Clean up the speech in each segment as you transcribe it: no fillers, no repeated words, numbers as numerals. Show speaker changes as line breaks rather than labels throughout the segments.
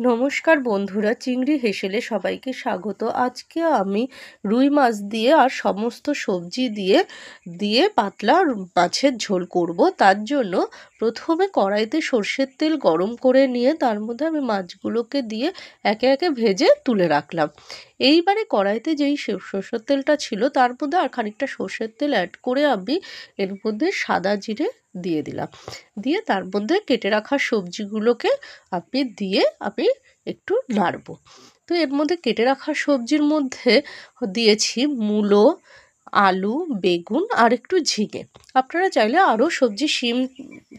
নমস্কার বন্ধুরা, চিংড়ি হেসেলে সবাইকে স্বাগত। আজকে আমি রুই মাছ দিয়ে আর সমস্ত সবজি দিয়ে দিয়ে পাতলা মাছের ঝোল করব। তার জন্য প্রথমে কড়াইতে সর্ষের তেল গরম করে নিয়ে তার মধ্যে আমি মাছগুলোকে দিয়ে একে একে ভেজে তুলে রাখলাম। এইবারে কড়াইতে যেই সর্ষের তেলটা ছিল তার মধ্যে আর খানিকটা সর্ষের তেল অ্যাড করে আমি এর মধ্যে সাদা জিরে দিয়ে দিলাম। দিয়ে তার মধ্যে কেটে রাখা সবজিগুলোকে আমি একটু নাড়বো। তো এর মধ্যে কেটে রাখা সবজির মধ্যে দিয়েছি মূলো, আলু, বেগুন আর একটু ঝিঙে। আপনারা চাইলে আরও সবজি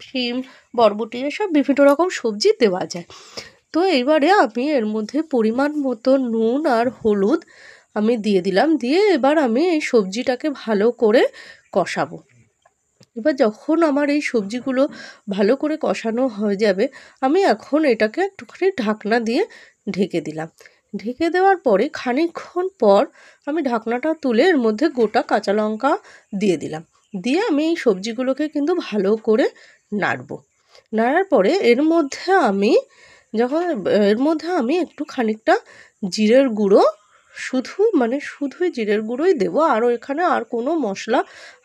শিম বরবটি এসব বিভিন্ন রকম সবজি দেওয়া যায়। তো এবারে আমি এর মধ্যে পরিমাণ মতো নুন আর হলুদ আমি দিয়ে দিলাম। দিয়ে এবার আমি এই সবজিটাকে ভালো করে কষাবো। এবার যখন আমার এই সবজিগুলো ভালো করে কষানো হয়ে যাবে, আমি এখন এটাকে একটুখানি ঢাকনা দিয়ে ঢেকে দিলাম। ঢেকে দেওয়ার পরে খানিকক্ষণ পর আমি ঢাকনাটা তুলে এর মধ্যে গোটা কাঁচা লঙ্কা দিয়ে দিলাম। দিয়ে আমি এই সবজিগুলোকে কিন্তু ভালো করে নাড়বো। নাড়ার পরে এর মধ্যে আমি একটু খানিকটা জিরের গুঁড়ো শুধুই জিরের গুঁড়োই দেবো, আর এখানে আর কোনো মশলা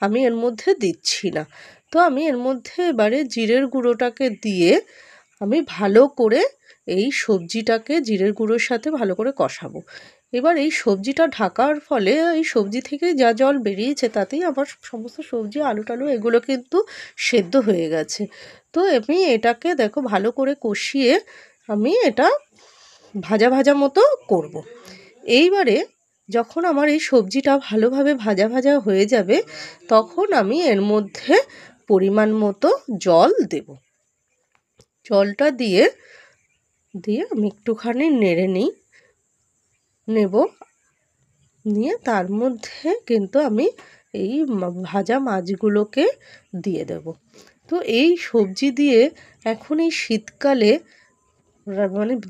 আমি এর মধ্যে দিচ্ছি না। তো আমি এর মধ্যে এবারে জিরের গুঁড়োটাকে দিয়ে আমি ভালো করে এই সবজিটাকে জিরের গুঁড়োর সাথে ভালো করে কষাবো। এবার এই সবজিটা ঢাকার ফলে এই সবজি থেকে যা জল বেরিয়েছে তাতেই আমার সমস্ত সবজি আলু টালু এগুলো কিন্তু সেদ্ধ হয়ে গেছে। তো আমি এটাকে দেখো ভালো করে কষিয়ে আমি এটা ভাজা ভাজা মতো করব। এইবারে যখন আমার এই সবজিটা ভালোভাবে ভাজা ভাজা হয়ে যাবে তখন আমি এর মধ্যে পরিমাণ মতো জল দেব। জলটা দিয়ে আমি একটুখানি নেড়ে নিয়ে তার মধ্যে কিন্তু আমি এই ভাজা মাছগুলোকে দিয়ে দেব। তো এই সবজি দিয়ে এখন এই শীতকালে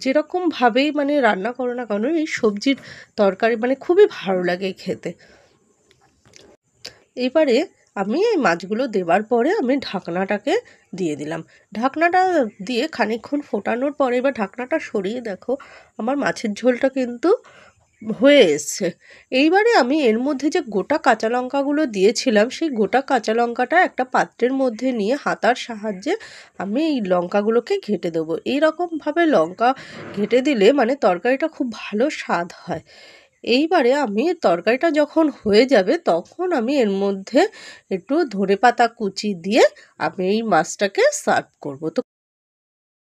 যেরকমভাবেই রান্না করো না কেন, এই সবজির তরকারি খুবই ভালো লাগে খেতে। এবারে আমি এই মাছগুলো দেওয়ার পরে আমি ঢাকনাটাকে দিয়ে দিলাম। ঢাকনাটা দিয়ে খানিকক্ষণ ফোটানোর পরে এবার ঢাকনাটা সরিয়ে দেখো আমার মাছের ঝোলটা কিন্তু হয়ে এসছে। এইবারে আমি এর মধ্যে যে গোটা কাঁচা লঙ্কাগুলো দিয়েছিলাম সেই গোটা কাঁচা লঙ্কাটা একটা পাত্রের মধ্যে নিয়ে হাতার সাহায্যে আমি এই লঙ্কাগুলোকে ঘেঁটে দেবো। এইরকমভাবে লঙ্কা ঘেঁটে দিলে তরকারিটা খুব ভালো স্বাদ হয়। এইবারে আমি তরকারিটা যখন হয়ে যাবে তখন আমি এর মধ্যে একটু ধনেপাতা কুচি দিয়ে আমি এই মাছটাকে সার্ভ করব। তো